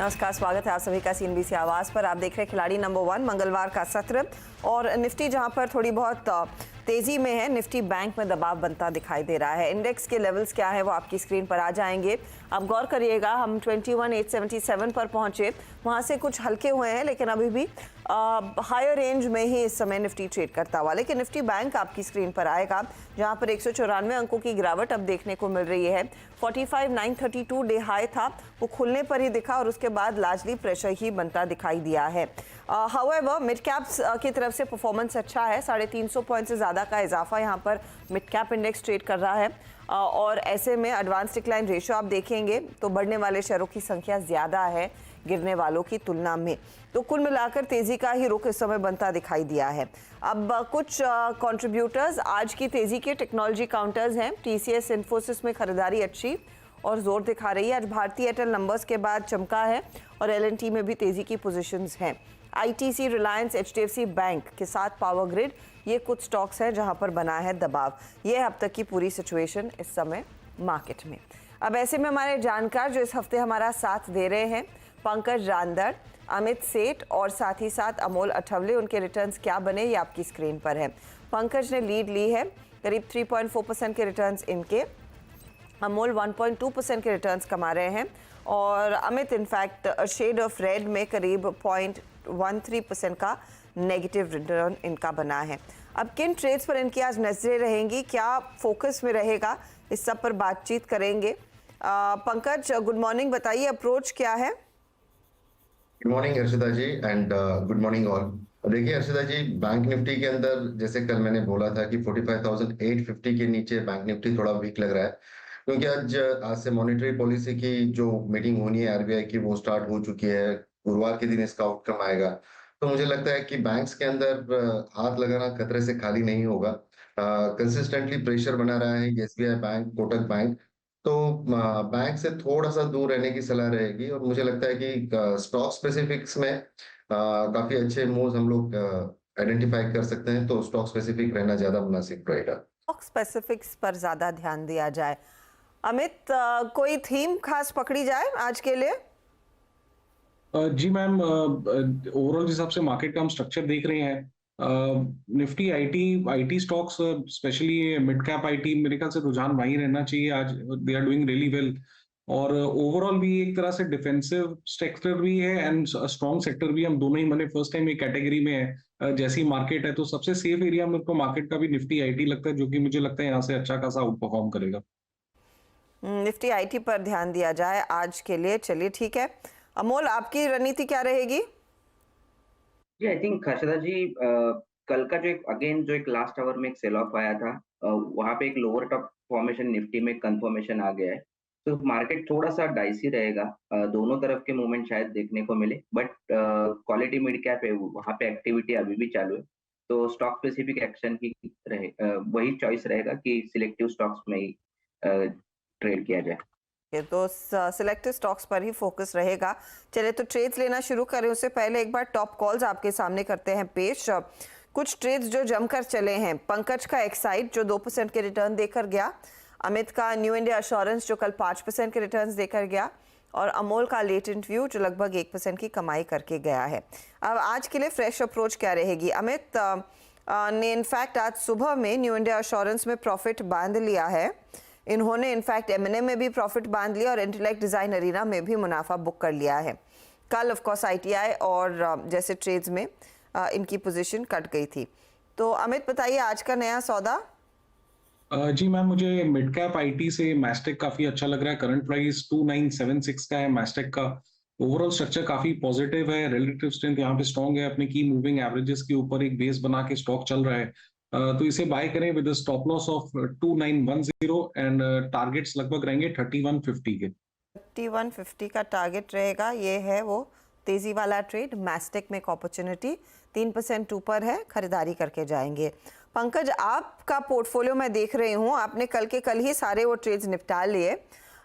नमस्कार, स्वागत है आप सभी का सीएनबीसी आवाज पर। आप देख रहे हैं खिलाड़ी नंबर 1 मंगलवार का सत्र। और निफ्टी जहां पर थोड़ी बहुत तेजी में है, निफ्टी बैंक में दबाव बनता दिखाई दे रहा है। इंडेक्स के लेवल्स क्या है वो आपकी स्क्रीन पर आ जाएंगे। आप गौर करिएगा, हम 21,877 पर पहुंचे, वहां से कुछ हल्के हुए हैं, लेकिन अभी भी हायर रेंज में ही इस समय निफ्टी ट्रेड करता हुआ। लेकिन निफ्टी बैंक आपकी स्क्रीन पर आएगा, जहां पर 194 अंकों की गिरावट अब देखने को मिल रही है। 45,932 डे हाई था, वो खुलने पर ही दिखा और उसके बाद लार्जली प्रेशर ही बनता दिखाई दिया है। हाउएवर मिड कैप्स की तरफ से परफॉर्मेंस अच्छा है, 350 पॉइंट से ज़्यादा का इजाफा यहाँ पर मिड कैप इंडेक्स ट्रेड कर रहा है। और ऐसे में एडवांस डिक्लाइन रेशियो आप देखेंगे तो बढ़ने वाले शेयरों की संख्या ज़्यादा है गिरने वालों की तुलना में। तो कुल मिलाकर तेजी का ही रुख इस समय बनता दिखाई दिया है। अब कुछ कंट्रीब्यूटर्स आज की तेजी के टेक्नोलॉजी काउंटर्स हैं। टीसीएस इन्फोसिस में खरीदारी अच्छी और जोर दिखा रही है। आज भारतीय एयरटेल नंबर्स के बाद चमका है और एलएनटी में भी तेजी की पोजीशंस हैं। आईटीसी, रिलायंस, एचडीएफसी बैंक के साथ पावर ग्रिड, ये कुछ स्टॉक्स हैं जहां पर बना है दबाव। ये है अब तक की पूरी सिचुएशन इस समय मार्केट में। अब ऐसे में हमारे जानकार जो इस हफ्ते हमारा साथ दे रहे हैं, पंकज रांदड़, अमित सेठ और साथ ही साथ अमोल अठवले, उनके रिटर्न्स क्या बने ये आपकी स्क्रीन पर है। पंकज ने लीड ली है, करीब 3.4% के रिटर्न्स इनके। अमोल 1.2% के रिटर्न्स कमा रहे हैं और Amit in fact shade of red में करीब 0.13% का नेगेटिव रिटर्न इनका बना है। अब किन ट्रेड्स पर इनकी आज नजरें रहेंगी, क्या फोकस में रहेगा, इस सब पर बातचीत करेंगे। पंकज, गुड मॉर्निंग, बताइए अप्रोच क्या है। Good morning Harshita ji and good morning all. देखिए हर्षिता जी, बैंक निफ्टी के अंदर जैसे कल मैंने बोला था कि 45,850 के नीचे बैंक निफ्टी थोड़ा वीक लग रहा है, क्योंकि आज से मॉनेटरी पॉलिसी की जो मीटिंग होनी है आरबीआई की वो स्टार्ट हो चुकी है। गुरुवार के दिन इसका आउटकम आएगा, तो मुझे लगता है कि बैंक्स के अंदर हाथ लगाना खतरे से खाली नहीं होगा। कंसिस्टेंटली प्रेशर बना रहा है एसबीआई बैंक, कोटक बैंक। तो बैंक से थोड़ा सा दूर रहने की सलाह रहेगी और मुझे लगता है कि स्टॉक स्पेसिफिक्स में काफी अच्छे मूव्स हम लोग आइडेंटिफाई कर सकते हैं, तो स्टॉक स्पेसिफिक रहना ज्यादा मुनासिब रहेगा। स्टॉक स्पेसिफिक्स पर ज्यादा ध्यान दिया जाए। अमित, कोई थीम खास पकड़ी जाए आज के लिए? जी मैम, ओवरऑल जिस हिसाब से मार्केट का हम स्ट्रक्चर देख रहे हैं, Nifty IT stocks, specially mid cap IT, मेरे ख्याल से रुझान वहीं रहना चाहिए। आज they are doing really well और ओवरऑल भी एक तरह से डिफेंसिव सेक्टर भी है एंड स्ट्रॉन्ग सेक्टर भी। हम दोनों ही मैंने फर्स्ट टाइम एक कैटेगरी में है। जैसी मार्केट है तो सबसे सेफ एरिया मेरे को मार्केट का भी निफ्टी आईटी लगता है, जो कि मुझे लगता है यहाँ से अच्छा खासा आउट परफॉर्म करेगा। निफ्टी आईटी पर ध्यान दिया जाए आज के लिए, चलिए ठीक है। अमोल, आपकी रणनीति क्या रहेगी? जी, आई थिंक हर्षदा जी, कल का जो एक लास्ट आवर में एक सेल ऑफ आया था, वहां पे एक लोअर टॉप फॉर्मेशन निफ्टी में कंफर्मेशन आ गया है। तो मार्केट थोड़ा सा डाइसी रहेगा, दोनों तरफ के मूवमेंट शायद देखने को मिले, बट क्वालिटी मिड कैप है, वहां पे एक्टिविटी अभी भी चालू है। तो स्टॉक स्पेसिफिक एक्शन ही वही चॉइस रहेगा कि सिलेक्टिव स्टॉक्स में ही ट्रेड किया जाए। तो सिलेक्टिव स्टॉक्स पर ही फोकस रहेगा। चलिए, तो ट्रेड्स लेना शुरू करें उससे पहले एक बार टॉप कॉल्स आपके सामने करते हैं पेश। कुछ ट्रेड्स जो जमकर चले हैं, पंकज का एक्साइड जो 2% के रिटर्न देकर गया, अमित का न्यू इंडिया एश्योरेंस जो कल 5% के रिटर्न देकर गया, और अमोल का लेटेंट व्यू जो लगभग 1% की कमाई करके गया है। अब आज के लिए फ्रेश अप्रोच क्या रहेगी? अमित ने इनफैक्ट आज सुबह में न्यू इंडिया एश्योरेंस में प्रॉफिट बांध लिया है। इन्होंने इनफैक्ट एमएनए में भी प्रॉफिट बांध लिया और इंटेलेक्ट डिजाइन अरीना में भी मुनाफा बुक कर लिया है। कल ऑफ कोर्स आईटीआई और जैसे ट्रेड्स में इनकी पोजीशन कट गई थी। तो अमित बताइए आज का नया सौदा। जी मैम, मुझे मिड कैप आईटी से मैस्टेक काफी अच्छा लग रहा है। करंट प्राइस 2976 का है मैस्टेक का। ओवरऑल स्ट्रक्चर काफी पॉजिटिव है, रिलेटिव स्ट्रेंथ यहाँ पे स्ट्रॉन्ग है, अपने की मूविंग एवरेजेस के ऊपर एक बेस बना के स्टॉक चल रहा है। तो इसे बाय करें with stop loss of 2910 and targets लगभग रहेंगे 3150 के। 3150 का टारगेट रहेगा। ये है वो तेजी वाला ट्रेड। मैस्टेक में एक अपॉर्चुनिटी 3% ऊपर है, खरीदारी करके जाएंगे। पंकज, आपका पोर्टफोलियो मैं देख रही हूँ, आपने कल के कल ही सारे वो ट्रेड्स निपटा लिए,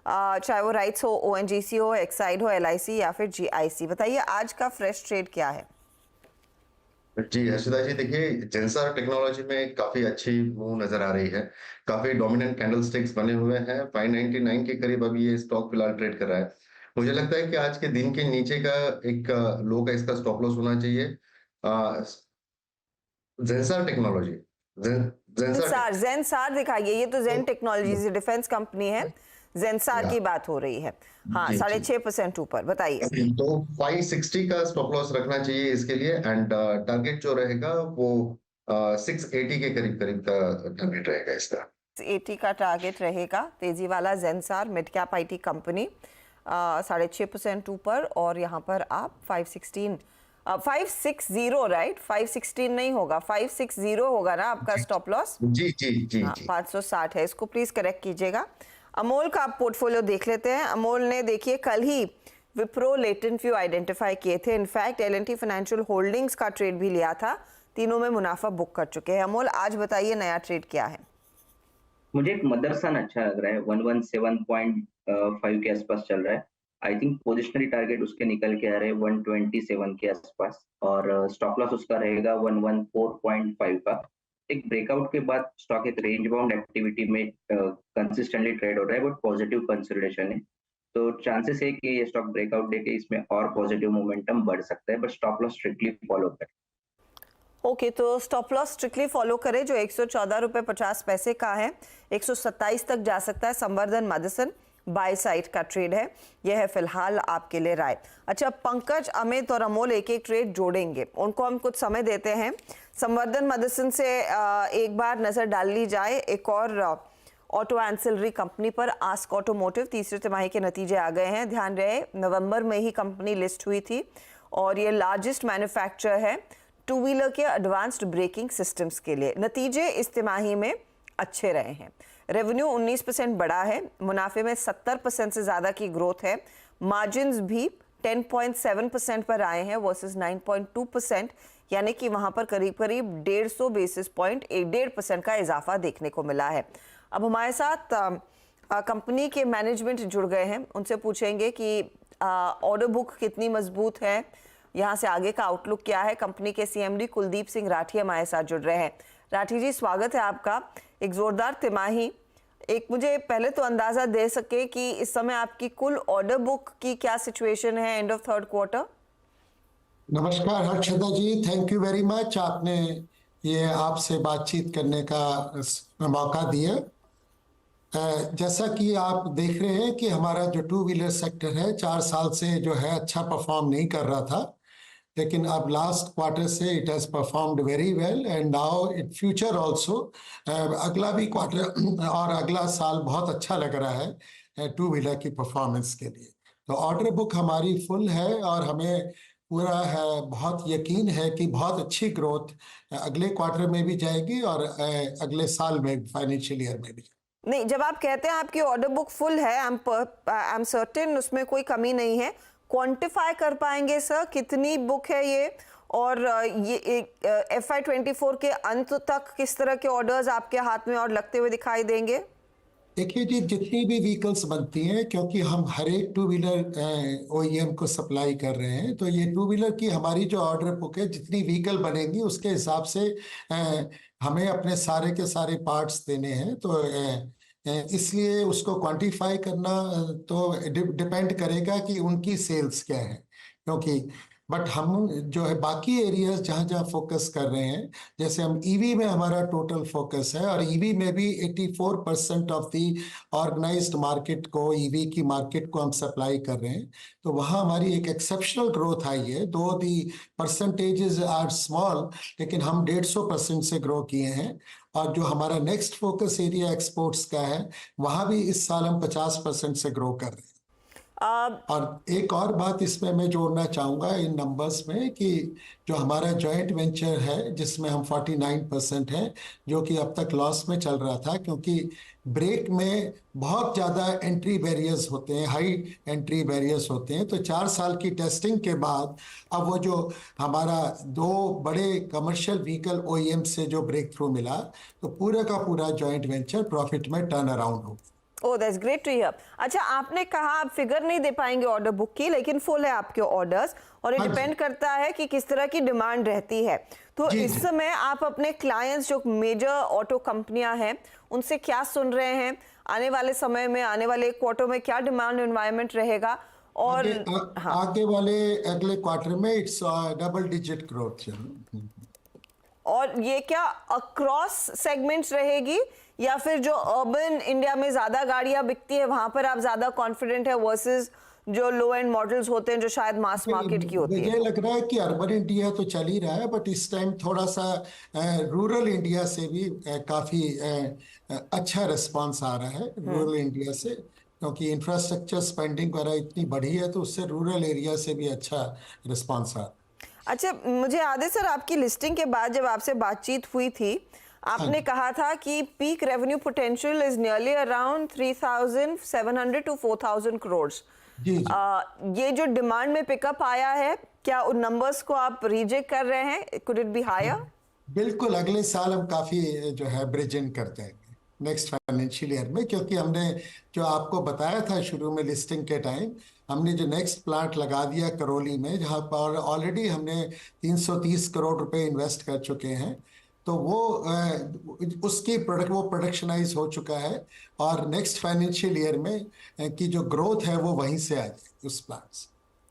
चाहे वो राइट्स हो, ओएनजीसी हो, एक्साइड हो, एलआईसी या फिर जीआईसी। बताइए आज का फ्रेश ट्रेड क्या है? जी हर्षिता जी, देखिए जेंसर टेक्नोलॉजी में काफी अच्छी मूव नजर आ रही है। काफी डोमिनेंट कैंडल स्टिक्स बने हुए हैं, 599 के करीब अभी ये स्टॉक फिलहाल ट्रेड कर रहा है। मुझे लगता है कि आज के दिन के नीचे का एक लो का इसका स्टॉप लॉस होना चाहिए। जेंसार टेक्नोलॉजी, जेंसार जेंसार दिखाइए, ये तो जेन टेक्नोलॉजीज डिफेंस कंपनी है, जेंसार की बात हो रही है। हाँ, जी जी 6.5% ऊपर, बताइए। तो 560 का स्टॉप लॉस रखना चाहिए इसके लिए, एंड टारगेट जो रहेगा वो 680 के करीब करीब का टारगेट रहेगा इसका। 80 का टारगेट रहेगा। तेजी वाला Zensar mid cap IT company 6.5% ऊपर, और यहाँ पर आप 560 राइट, 516 नहीं होगा, 560 होगा ना आपका स्टॉप लॉस। जी जी जी हाँ, जी 560 है, इसको प्लीज करेक्ट कीजिएगा। अमोल का आप पोर्टफोलियो देख लेते हैं। अमोल ने देखिए कल ही विप्रो, लेटेंट व्यू आइडेंटिफाई किए थे, इनफैक्ट एल&टी फाइनेंशियल होल्डिंग्स का ट्रेड भी लिया था, तीनों में मुनाफा बुक कर चुके हैं। अमोल, आज बताइए नया ट्रेड क्या है? मुझे एक मदरसन अच्छा लग रहा है, 117.5 के आसपास चल रहा है। आई थिंक पोजिशनरी टारगेट उसके निकल के आ रहे हैं 127 के आसपास, और स्टॉप लॉस उसका रहेगा 114.5 का। एक ब्रेकआउट के बाद स्टॉक एक रेंज बाउंड एक्टिविटी में कंसिस्टेंटली ट्रेड हो रहा है, बट पॉजिटिव कंसिडरेशन है, तो चांसेस है कि ये स्टॉक ब्रेकआउट देके इसमें और पॉजिटिव मोमेंटम बढ़ सकता है, but stop loss strictly follow करें। ओके, तो स्टॉप लॉस स्ट्रिक्टली फॉलो करें, जो 114.50 का है, 127 तक जा सकता है। संवर्धन मदरसन बाय साइड का ट्रेड है, यह है फिलहाल आपके लिए राय। अच्छा, पंकज, अमित और अमोल एक एक ट्रेड जोड़ेंगे, उनको हम कुछ समय देते हैं। संवर्धन मदरसन से एक बार नजर डाल ली जाए एक और ऑटो एंसिलरी कंपनी पर, आस्क ऑटोमोटिव। तीसरे तिमाही के नतीजे आ गए हैं, ध्यान रहे नवंबर में ही कंपनी लिस्ट हुई थी, और ये लार्जेस्ट मैन्युफैक्चरर है टू व्हीलर के एडवांस्ड ब्रेकिंग सिस्टम्स के लिए। नतीजे इस तिमाही में अच्छे रहे हैं, रेवेन्यू 19% बढ़ा है, मुनाफे में 70% से ज़्यादा की ग्रोथ है, मार्जिन्स भी 10.7% पर आए हैं वर्सेस 9.2%, यानी कि वहाँ पर करीब करीब 150 बेसिस पॉइंट 1.5% का इजाफा देखने को मिला है। अब हमारे साथ कंपनी के मैनेजमेंट जुड़ गए हैं, उनसे पूछेंगे कि ऑर्डर बुक कितनी मजबूत है, यहाँ से आगे का आउटलुक क्या है। कंपनी के सीएमडी कुलदीप सिंह राठी हमारे साथ जुड़ रहे हैं। राठी जी, स्वागत है आपका। एक जोरदार तिमाही, एक मुझे पहले तो अंदाजा दे सके कि इस समय आपकी कुल ऑर्डर बुक की क्या सिचुएशन है एंड ऑफ थर्ड क्वार्टर? नमस्कार हर्षदा जी, थैंक यू वेरी मच, आपने ये आपसे बातचीत करने का मौका दिया। जैसा कि आप देख रहे हैं कि हमारा जो टू व्हीलर सेक्टर है 4 साल से जो है अच्छा परफॉर्म नहीं कर रहा था, लेकिन अब लास्ट क्वार्टर से it has performed very well, and now in future also अगला भी क्वार्टर और अगला साल बहुत अच्छा लग रहा है टू व्हीलर की परफॉर्मेंस के लिए। तो ऑर्डर बुक हमारी फुल है, और हमें पूरा है बहुत यकीन है कि बहुत अच्छी ग्रोथ अगले क्वार्टर में भी जाएगी और अगले साल में फाइनेंशियल ईयर में भी। नहीं, जब आप कहते हैं आपकी ऑर्डर बुक फुल है, आई एम सर्टेन उसमें कोई कमी नहीं है, क्वांटिफाई कर पाएंगे सर कितनी बुक है ये, और ये FY24 के अंत तक किस तरह के ऑर्डर्स आपके हाथ में और लगते हुए दिखाई देंगे? देखिए जी, जितनी भी व्हीकल्स बनती हैं, क्योंकि हम हर एक टू व्हीलर OEM को सप्लाई कर रहे हैं, तो ये टू व्हीलर की हमारी जो ऑर्डर बुक है, जितनी व्हीकल बनेंगी उसके हिसाब से हमें अपने सारे के सारे पार्ट्स देने हैं, तो इसलिए उसको क्वांटिफाई करना तो डिपेंड करेगा कि उनकी सेल्स क्या है, क्योंकि बट हम जो है बाकी एरियाज जहाँ जहाँ फोकस कर रहे हैं, जैसे हम ईवी में हमारा टोटल फोकस है, और ईवी में भी 84% ऑफ दी ऑर्गेनाइज्ड मार्केट को, ईवी की मार्केट को हम सप्लाई कर रहे हैं, तो वहाँ हमारी एक एक्सेप्शनल ग्रोथ आई है। दो दी परसेंटेजेस आर स्मॉल, लेकिन हम 150% से ग्रो किए हैं, और जो हमारा नेक्स्ट फोकस एरिया एक्सपोर्ट्स का है, वहाँ भी इस साल हम 50% से ग्रो कर रहे हैं। और एक और बात इसमें मैं जोड़ना चाहूँगा इन नंबर्स में, कि जो हमारा जॉइंट वेंचर है जिसमें हम 49% हैं, जो कि अब तक लॉस में चल रहा था, क्योंकि ब्रेक में बहुत ज़्यादा एंट्री बैरियर्स होते हैं, हाई एंट्री बैरियर्स होते हैं, तो 4 साल की टेस्टिंग के बाद अब वो जो हमारा 2 बड़े कमर्शियल व्हीकल OEM से जो ब्रेक थ्रू मिला, तो पूरा का पूरा जॉइंट वेंचर प्रॉफिट में टर्न अराउंड हो। ओह, दैट्स ग्रेट टू हियर। अच्छा, आपने कहा आप फिगर नहीं दे पाएंगे ऑर्डर बुक की, लेकिन फुल है आपके ऑर्डर्स, और ये डिपेंड करता है कि किस तरह की डिमांड रहती है। तो इस समय आप अपने क्लाइंट्स जो मेजर ऑटो कंपनियां हैं उनसे क्या सुन रहे हैं, आने वाले समय में, आने वाले क्वार्टर में क्या डिमांड एनवायरनमेंट रहेगा, और हाँ, आगे वाले अगले क्वार्टर में इट्स डबल डिजिट ग्रोथ। और ये क्या अक्रॉस सेगमेंट्स रहेगी या फिर जो अर्बन इंडिया में ज्यादा गाड़ियां बिकती है वहां पर आप ज्यादा कॉन्फिडेंट है वर्सेस जो लो एंड मॉडल्स होते हैं जो शायद मास मार्केट की होती है? मुझे लग रहा है कि अर्बन इंडिया तो चल ही रहा है, बट इस टाइम थोड़ा सा रूरल इंडिया से भी काफी अच्छा रिस्पांस आ रहा है रूरल इंडिया से, क्योंकि इंफ्रास्ट्रक्चर स्पेंडिंग वगैरह इतनी बढ़ी है तो उससे रूरल एरिया से भी अच्छा रिस्पांस आ रहा है। अच्छा, मुझे याद है सर आपकी लिस्टिंग के बाद जब आपसे बातचीत हुई थी आपने कहा था कि peak revenue potential is nearly around 3,700 to 4,000 crore. जी जी। ये जो डिमांड में पिकअप आया है, क्या उन नंबर्स को आप रिजेक्ट कर रहे हैं? Could it be higher? बिल्कुल, अगले साल हम काफी जो है ब्रिज इन कर देंगे नेक्स्ट फाइनेंशियल ईयर में, क्योंकि हमने जो आपको बताया था शुरू में लिस्टिंग के टाइम, हमने जो नेक्स्ट प्लांट लगा दिया करौली में, जहां पर ऑलरेडी हमने 330 करोड़ रुपए इन्वेस्ट कर चुके हैं, तो वो उसकी प्रोडक्शनाइज हो चुका है और नेक्स्ट फाइनेंशियल ईयर में की जो ग्रोथ है वो वहीं से आ जाएगी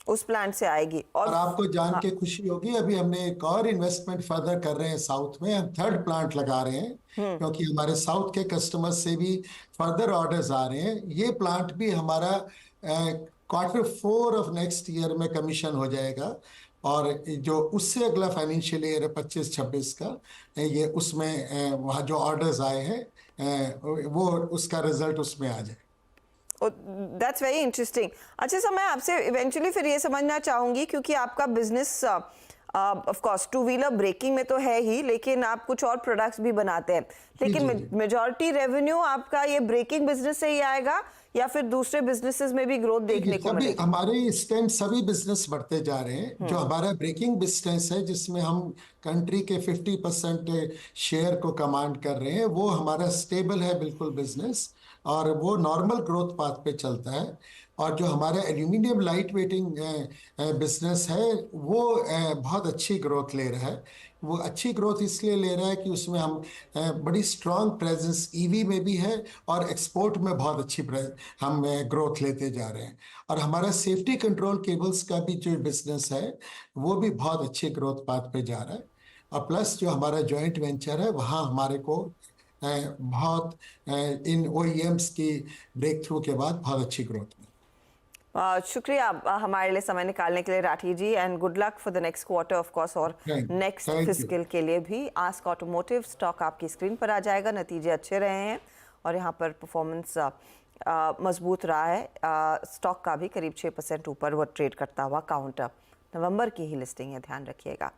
उस प्लांट से आएगी। और आपको जान के खुशी होगी, अभी हमने एक और इन्वेस्टमेंट फर्दर कर रहे हैं साउथ में, हम थर्ड प्लांट लगा रहे हैं क्योंकि हमारे साउथ के कस्टमर्स से भी फर्दर ऑर्डर्स आ रहे हैं। ये प्लांट भी हमारा Q4 ऑफ नेक्स्ट ईयर में कमीशन हो जाएगा और जो उससे अगला फाइनेंशियल ईयर है 25-26 का, ये उसमें वहाँ जो ऑर्डर्स आए हैं वो उसका रिजल्ट उसमें आ जाए। That's very interesting. अच्छा सर, मैं आपसे इवेंचुअली फिर ये समझना चाहूंगी, क्योंकि आपका business of course two wheeler braking में तो है ही, लेकिन आप कुछ और प्रोडक्ट्स भी बनाते हैं, लेकिन मेजॉरिटी रेवेन्यू आपका ये ब्रेकिंग बिजनेस से ही आएगा या फिर दूसरे बिजनेसेस में भी ग्रोथ देखने को मिलेगी? हमारे इस टाइम सभी बिजनेस बढ़ते जा रहे हैं। जो हमारा ब्रेकिंग बिजनेस है जिसमें हम कंट्री के 50% शेयर को कमांड कर रहे हैं, वो हमारा स्टेबल है बिल्कुल बिजनेस और वो नॉर्मल ग्रोथ पाथ पे चलता है। और जो हमारा एल्यूमिनियम लाइट वेटिंग बिजनेस है वो बहुत अच्छी ग्रोथ ले रहा है। वो अच्छी ग्रोथ इसलिए ले रहा है कि उसमें हम बड़ी स्ट्रॉन्ग प्रेजेंस ईवी में भी है और एक्सपोर्ट में बहुत अच्छी हम ग्रोथ लेते जा रहे हैं। और हमारा सेफ्टी कंट्रोल केबल्स का भी जो बिजनेस है वो भी बहुत अच्छे ग्रोथ पाथ पे जा रहा है। और प्लस जो हमारा जॉइंट वेंचर है वहाँ हमारे को बहुत इन OEMs की ब्रेक थ्रू के बाद बहुत अच्छी ग्रोथ में। शुक्रिया हमारे लिए समय निकालने के लिए Rathi ji, and good luck for the next quarter of course और नेक्स्ट फिस्कल के लिए भी। आस्क ऑटोमोटिव स्टॉक आपकी स्क्रीन पर आ जाएगा। नतीजे अच्छे रहे हैं और यहाँ पर परफॉर्मेंस मजबूत रहा है। स्टॉक का भी करीब 6% ऊपर वो ट्रेड करता हुआ काउंटर। नवंबर की ही लिस्टिंग है, ध्यान रखिएगा।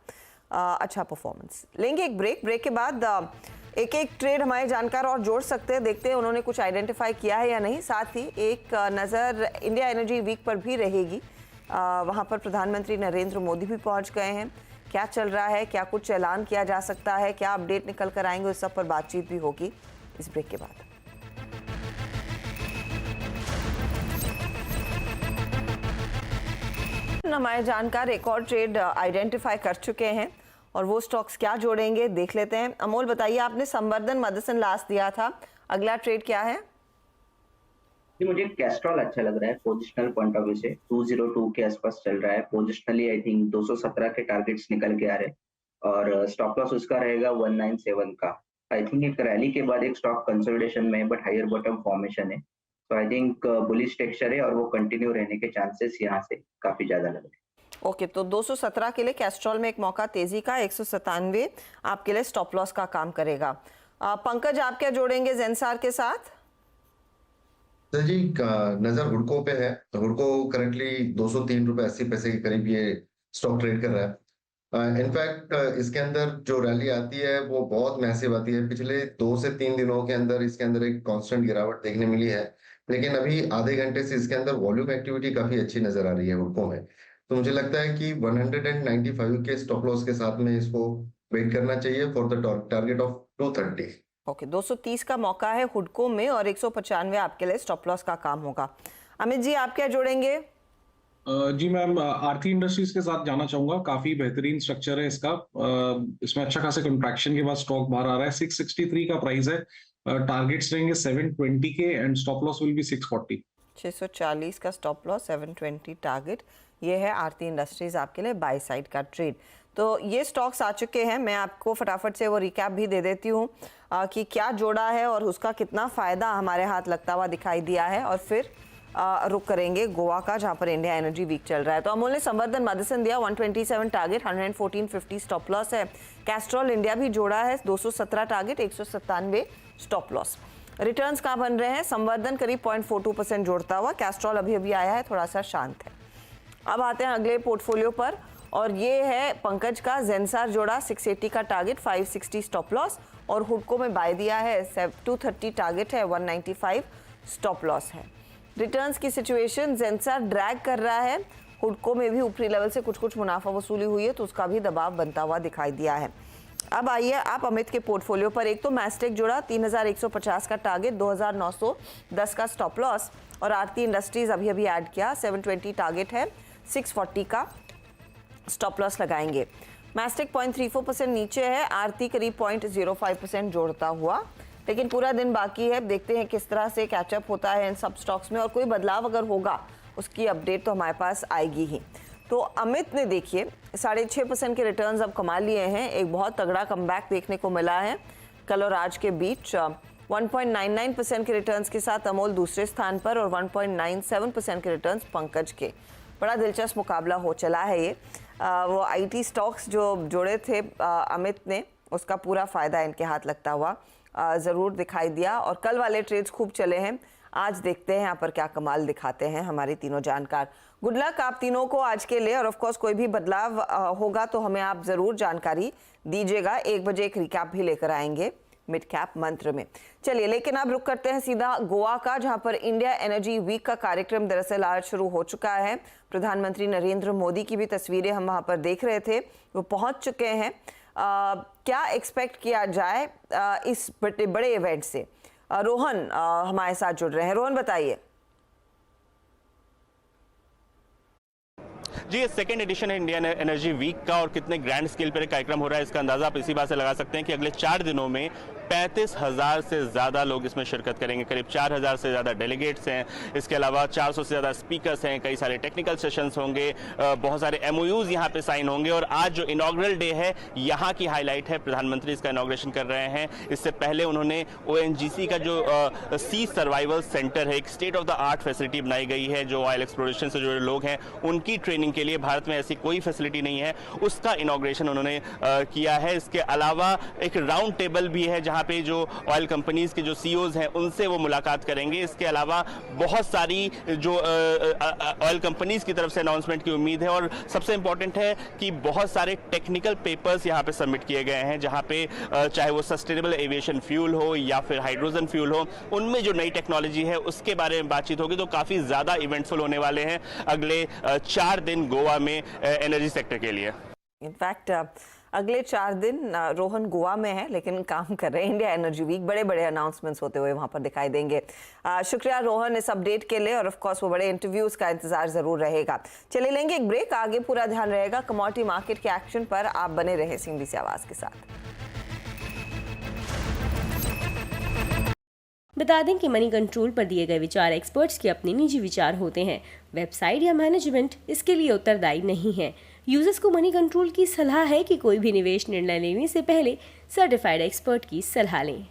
अच्छा परफॉर्मेंस। लेंगे एक ब्रेक के बाद एक एक ट्रेड हमारे जानकार और जोड़ सकते हैं, देखते हैं उन्होंने कुछ आइडेंटिफाई किया है या नहीं। साथ ही एक नज़र इंडिया एनर्जी वीक पर भी रहेगी। वहाँ पर प्रधानमंत्री नरेंद्र मोदी भी पहुँच गए हैं। क्या चल रहा है, क्या कुछ ऐलान किया जा सकता है, क्या अपडेट निकल कर आएंगे, उस सब पर बातचीत भी होगी इस ब्रेक के बाद। हमारे जानकार एक और ट्रेड आइडेंटिफाई कर चुके हैं और वो स्टॉक्स क्या जोड़ेंगे देख लेते हैं। अमोल बताइए, आपने संवर्धन मदरसन लास्ट दिया था, अगला ट्रेड क्या है? मुझे कैस्ट्रॉल अच्छा लग रहा है पोजिशनल पॉइंट ऑफ व्यू से। 202 के आसपास चल रहा है पोजिशनली। आई थिंक 217 के टारगेट्स निकल के आ रहे हैं और स्टॉप लॉस उसका रहेगा 197 का। आई थिंक एक रैली के बाद एक स्टॉक कंसोलिडेशन में बट हायर बॉटम फॉर्मेशन है, तो आई थिंक बुलिश टेक्सचर है और वो कंटिन्यू रहने के चांसेस यहाँ से काफी ज्यादा लग रहे हैं। ओके, तो 217 के लिए कैस्ट्रॉल में एक मौका तेजी का, 197 आपके लिए स्टॉप लॉस का काम करेगा। पंकज, आप क्या जोड़ेंगे जेंसार के साथ? सर जी, नजर हुडको पे है। हुडको करंटली 203 रुपए 80 पैसे के करीब ये स्टॉक ट्रेड कर रहा है। इनफैक्ट इसके अंदर जो रैली आती है वो बहुत मैसिव आती है। पिछले 2 से 3 दिनों के अंदर इसके अंदर एक कांस्टेंट गिरावट देखने मिली है, लेकिन अभी आधे घंटे से इसके अंदर वॉल्यूम एक्टिविटी काफी अच्छी नजर आ रही है हुडको में। तो मुझे लगता है कि 195 के स्टॉप लॉस के साथ में इसको वेट करना चाहिए for the target of 230। Okay, 230 का मौका है हुडको में और 195 आपके लिए स्टॉप लॉस का काम होगा। अमित जी, आप क्या जोड़ेंगे? जी मैम, आरती इंडस्ट्रीज के साथ जाना चाहूंगा। काफी बेहतरीन स्ट्रक्चर है इसका। इसमें अच्छा खासा कंट्रैक्शन के बाद स्टॉक बाहर आ रहा है। 663 का प्राइस है। टारगेट्स रहेंगे 720 के and stop loss will be 640। 640 का स्टॉप लॉस, 720 टारगेट। ये है आरती इंडस्ट्रीज आपके लिए बाय साइड का ट्रेड। तो ये स्टॉक्स आ चुके हैं, मैं आपको फटाफट से वो रिकैप भी दे देती हूँ कि क्या जोड़ा है और उसका कितना फ़ायदा हमारे हाथ लगता हुआ दिखाई दिया है, और फिर रुक करेंगे गोवा का, जहाँ पर इंडिया एनर्जी वीक चल रहा है। तो अमूल ने संवर्धन मदरसन दिया 127 टारगेट, 114.50 स्टॉप लॉस है। कैस्ट्रॉल इंडिया भी जोड़ा है 217 टारगेट, 197 स्टॉप लॉस। रिटर्न्स कहाँ बन रहे हैं? संवर्धन करीब 0.42% जोड़ता हुआ, कैस्ट्रॉल अभी अभी आया है, थोड़ा सा शांत है। अब आते हैं अगले पोर्टफोलियो पर, और ये है पंकज का जेंसार जोड़ा 680 का टारगेट, 560 स्टॉप लॉस, और हुडको में बाय दिया है 230 टारगेट है, 195 स्टॉप लॉस है। रिटर्न्स की सिचुएशन, जेंसार ड्रैग कर रहा है, हुडको में भी ऊपरी लेवल से कुछ कुछ मुनाफा वसूली हुई है, तो उसका भी दबाव बनता हुआ दिखाई दिया है। अब आइए आप अमित के पोर्टफोलियो पर। एक तो मैस्टेक जोड़ा 3150 का टारगेट, 2910 का स्टॉप लॉस, और आरती इंडस्ट्रीज अभी अभी ऐड किया, 720 टारगेट है, 640 का स्टॉप लॉस लगाएंगे। मैस्टेक 0.34% नीचे है, आरती करीब 0.05% जोड़ता हुआ, लेकिन पूरा दिन बाकी है, देखते हैं किस तरह से कैचअप होता है इन सब स्टॉक्स में, और कोई बदलाव अगर होगा उसकी अपडेट तो हमारे पास आएगी ही। तो अमित ने देखिए 6.5% के रिटर्न्स अब कमा लिए हैं, एक बहुत तगड़ा कमबैक देखने को मिला है कल और आज के बीच। 1.99% के रिटर्न्स के साथ अमोल दूसरे स्थान पर, और 1.97% के रिटर्न्स पंकज के। बड़ा दिलचस्प मुकाबला हो चला है ये। वो आईटी स्टॉक्स जो जोड़े थे अमित ने, उसका पूरा फ़ायदा इनके हाथ लगता हुआ ज़रूर दिखाई दिया, और कल वाले ट्रेड्स खूब चले हैं। आज देखते हैं यहाँ पर क्या कमाल दिखाते हैं हमारे तीनों जानकार। गुड लक आप तीनों को आज के लिए, और ऑफ कोर्स कोई भी बदलाव होगा तो हमें आप ज़रूर जानकारी दीजिएगा। 1 बजे एक रिकैप भी लेकर आएंगे मिड कैप मंत्र में। चलिए, लेकिन अब रुक करते हैं सीधा गोवा का, जहां पर इंडिया एनर्जी वीक का कार्यक्रम दरअसल आज शुरू हो चुका है। प्रधानमंत्री नरेंद्र मोदी की भी तस्वीरें हम वहां पर देख रहे थे, वो पहुंच चुके हैं। क्या एक्सपेक्ट किया जाए इस बड़े इवेंट से? रोहन हमारे साथ जुड़ रहे हैं। रोहन बताइए। जी, ये सेकेंड एडिशन है इंडियन एनर्जी वीक का, और कितने ग्रैंड स्केल पर कार्यक्रम हो रहा है इसका अंदाजा आप इसी बात से लगा सकते हैं कि अगले 4 दिनों में 35,000 से ज़्यादा लोग इसमें शिरकत करेंगे। करीब 4,000 से ज़्यादा डेलीगेट्स हैं, इसके अलावा 400 से ज़्यादा स्पीकर्स हैं, कई सारे टेक्निकल सेशंस होंगे, बहुत सारे MOUs यहाँ पे साइन होंगे, और आज जो इनॉग्रल डे है यहाँ की हाईलाइट है, प्रधानमंत्री इसका इनॉग्रेशन कर रहे हैं। इससे पहले उन्होंने ONGC का जो सी सर्वाइवल सेंटर है, एक state of the art facility बनाई गई है, जो ऑयल एक्सप्लोरेशन से जुड़े लोग हैं उनकी ट्रेनिंग के लिए, भारत में ऐसी कोई फैसिलिटी नहीं है, उसका इनॉग्रेशन उन्होंने किया है। इसके अलावा एक राउंड टेबल भी है जहां पे जो ऑयल कंपनीज के जो CEOs हैं उनसे वो मुलाकात करेंगे। इसके अलावा बहुत सारी जो ऑयल कंपनीज की तरफ से अनाउंसमेंट की उम्मीद है, और सबसे इंपॉर्टेंट है कि बहुत सारे टेक्निकल पेपर्स यहाँ पे सबमिट किए गए हैं, जहाँ पे चाहे वो सस्टेनेबल एविएशन फ्यूल हो या फिर हाइड्रोजन फ्यूल हो, उनमें जो नई टेक्नोलॉजी है उसके बारे में बातचीत होगी। तो काफ़ी ज़्यादा इवेंटफुल होने वाले हैं अगले 4 दिन गोवा में एनर्जी सेक्टर के लिए। इनफैक्ट अगले 4 दिन रोहन गोवा में है, लेकिन काम कर रहे हैं। इंडिया एनर्जी वीक बड़े बड़े अनाउंसमेंट्स होते हुए वहां पर दिखाई देंगे। शुक्रिया रोहन इस अपडेट के लिए, और ऑफ कोर्स वो बड़े इंटरव्यूज का इंतजार जरूर रहेगा। चले लेंगे एक ब्रेक, आगे पूरा ध्यान रहेगा कमोडिटी मार्केट के एक्शन पर। आप बने रहे CNBC आवाज के साथ। बता दें कि मनी कंट्रोल पर दिए गए विचार एक्सपर्ट्स के अपने निजी विचार होते हैं। वेबसाइट या मैनेजमेंट इसके लिए उत्तरदायी नहीं है। यूजर्स को मनी कंट्रोल की सलाह है कि कोई भी निवेश निर्णय लेने से पहले सर्टिफाइड एक्सपर्ट की सलाह लें।